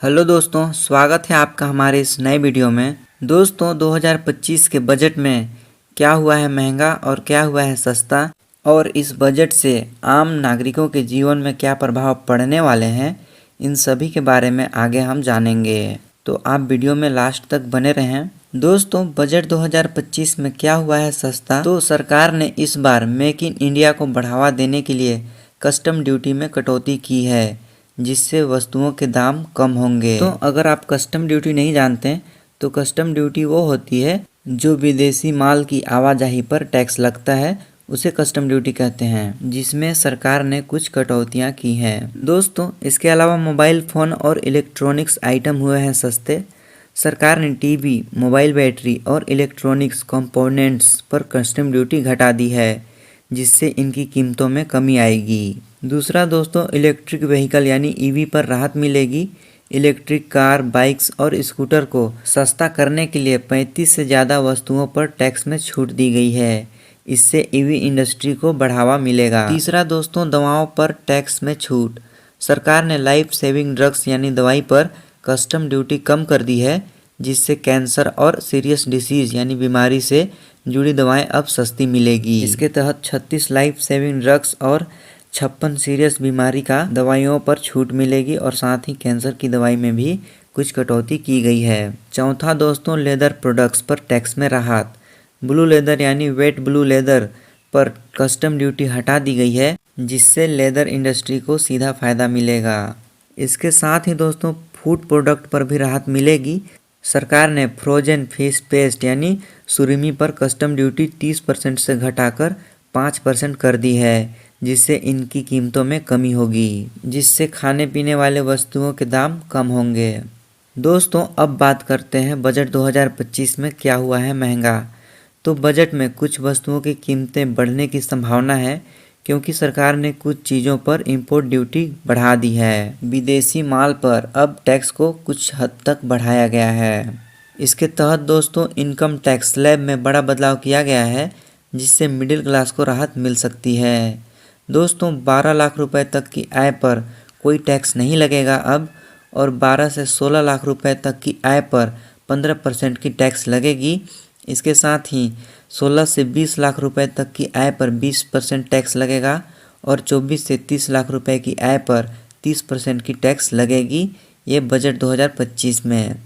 Hello दोस्तों, स्वागत है आपका हमारे इस नए वीडियो में। दोस्तों 2025 के बजट में क्या हुआ है महंगा और क्या हुआ है सस्ता, और इस बजट से आम नागरिकों के जीवन में क्या प्रभाव पड़ने वाले हैं, इन सभी के बारे में आगे हम जानेंगे। तो आप वीडियो में लास्ट तक बने रहें। दोस्तों बजट 2025 में क्या हुआ है सस्ता, तो सरकार ने इस बार मेक इन इंडिया को बढ़ावा देने के लिए कस्टम ड्यूटी में कटौती की है, जिससे वस्तुओं के दाम कम होंगे। तो अगर आप कस्टम ड्यूटी नहीं जानते तो कस्टम ड्यूटी वो होती है जो विदेशी माल की आवाजाही पर टैक्स लगता है, उसे कस्टम ड्यूटी कहते हैं, जिसमें सरकार ने कुछ कटौतियां की हैं। दोस्तों इसके अलावा मोबाइल फ़ोन और इलेक्ट्रॉनिक्स आइटम हुए हैं सस्ते। सरकार ने टीवी, मोबाइल बैटरी और इलेक्ट्रॉनिक्स कंपोनेंट्स पर कस्टम ड्यूटी घटा दी है, जिससे इनकी कीमतों में कमी आएगी। दूसरा दोस्तों, इलेक्ट्रिक व्हीकल यानी ईवी पर राहत मिलेगी। इलेक्ट्रिक कार, बाइक्स और स्कूटर को सस्ता करने के लिए 35 से ज़्यादा वस्तुओं पर टैक्स में छूट दी गई है। इससे ईवी इंडस्ट्री को बढ़ावा मिलेगा। तीसरा दोस्तों, दवाओं पर टैक्स में छूट। सरकार ने लाइफ सेविंग ड्रग्स यानी दवाई पर कस्टम ड्यूटी कम कर दी है, जिससे कैंसर और सीरियस डिसीज यानी बीमारी से जुड़ी दवाएं अब सस्ती मिलेगी। इसके तहत 36 लाइफ सेविंग ड्रग्स और 56 सीरियस बीमारी का दवाइयों पर छूट मिलेगी, और साथ ही कैंसर की दवाई में भी कुछ कटौती की गई है। चौथा दोस्तों, लेदर प्रोडक्ट्स पर टैक्स में राहत। ब्लू लेदर यानी वेट ब्लू लेदर पर कस्टम ड्यूटी हटा दी गई है, जिससे लेदर इंडस्ट्री को सीधा फायदा मिलेगा। इसके साथ ही दोस्तों फूड प्रोडक्ट पर भी राहत मिलेगी। सरकार ने फ्रोजन फिश पेस्ट यानी सुरमी पर कस्टम ड्यूटी 30% से घटाकर 5% कर दी है, जिससे इनकी कीमतों में कमी होगी, जिससे खाने पीने वाले वस्तुओं के दाम कम होंगे। दोस्तों अब बात करते हैं बजट 2025 में क्या हुआ है महंगा। तो बजट में कुछ वस्तुओं की कीमतें बढ़ने की संभावना है, क्योंकि सरकार ने कुछ चीज़ों पर इंपोर्ट ड्यूटी बढ़ा दी है। विदेशी माल पर अब टैक्स को कुछ हद तक बढ़ाया गया है। इसके तहत दोस्तों इनकम टैक्स स्लैब में बड़ा बदलाव किया गया है, जिससे मिडिल क्लास को राहत मिल सकती है। दोस्तों 12 लाख रुपए तक की आय पर कोई टैक्स नहीं लगेगा अब, और 12 से 16 लाख रुपए तक की आय पर 15% की टैक्स लगेगी। इसके साथ ही 16 से 20 लाख रुपए तक की आय पर 20% टैक्स लगेगा, और 24 से 30 लाख रुपए की आय पर 30% की टैक्स लगेगी। ये बजट 2025 में है।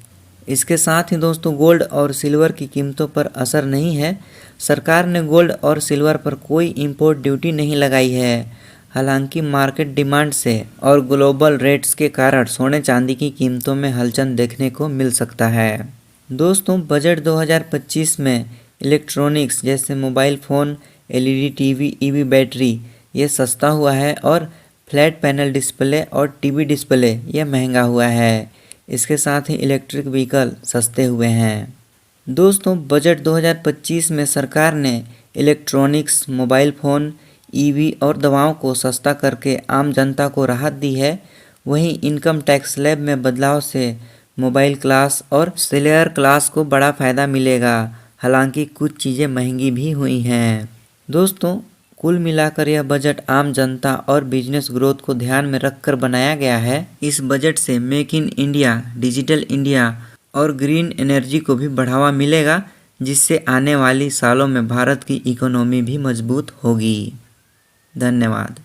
इसके साथ ही दोस्तों गोल्ड और सिल्वर की कीमतों पर असर नहीं है। सरकार ने गोल्ड और सिल्वर पर कोई इंपोर्ट ड्यूटी नहीं लगाई है। हालांकि मार्केट डिमांड से और ग्लोबल रेट्स के कारण सोने चांदी की कीमतों में हलचल देखने को मिल सकता है। दोस्तों बजट 2025 में इलेक्ट्रॉनिक्स जैसे mobile phone, LED TV, EV battery ये सस्ता हुआ है, और फ्लैट पैनल डिस्प्ले और टीवी डिस्प्ले ये महंगा हुआ है। इसके साथ ही इलेक्ट्रिक व्हीकल सस्ते हुए हैं। दोस्तों बजट 2025 में सरकार ने इलेक्ट्रॉनिक्स, मोबाइल फ़ोन, ईवी और दवाओं को सस्ता करके आम जनता को राहत दी है। वहीं इनकम टैक्स स्लैब में बदलाव से मोबाइल क्लास और सेलर क्लास को बड़ा फ़ायदा मिलेगा। हालांकि कुछ चीज़ें महंगी भी हुई हैं। दोस्तों कुल मिलाकर यह बजट आम जनता और बिजनेस ग्रोथ को ध्यान में रखकर बनाया गया है। इस बजट से make in India, digital India और ग्रीन एनर्जी को भी बढ़ावा मिलेगा, जिससे आने वाली सालों में भारत की इकोनॉमी भी मजबूत होगी। धन्यवाद।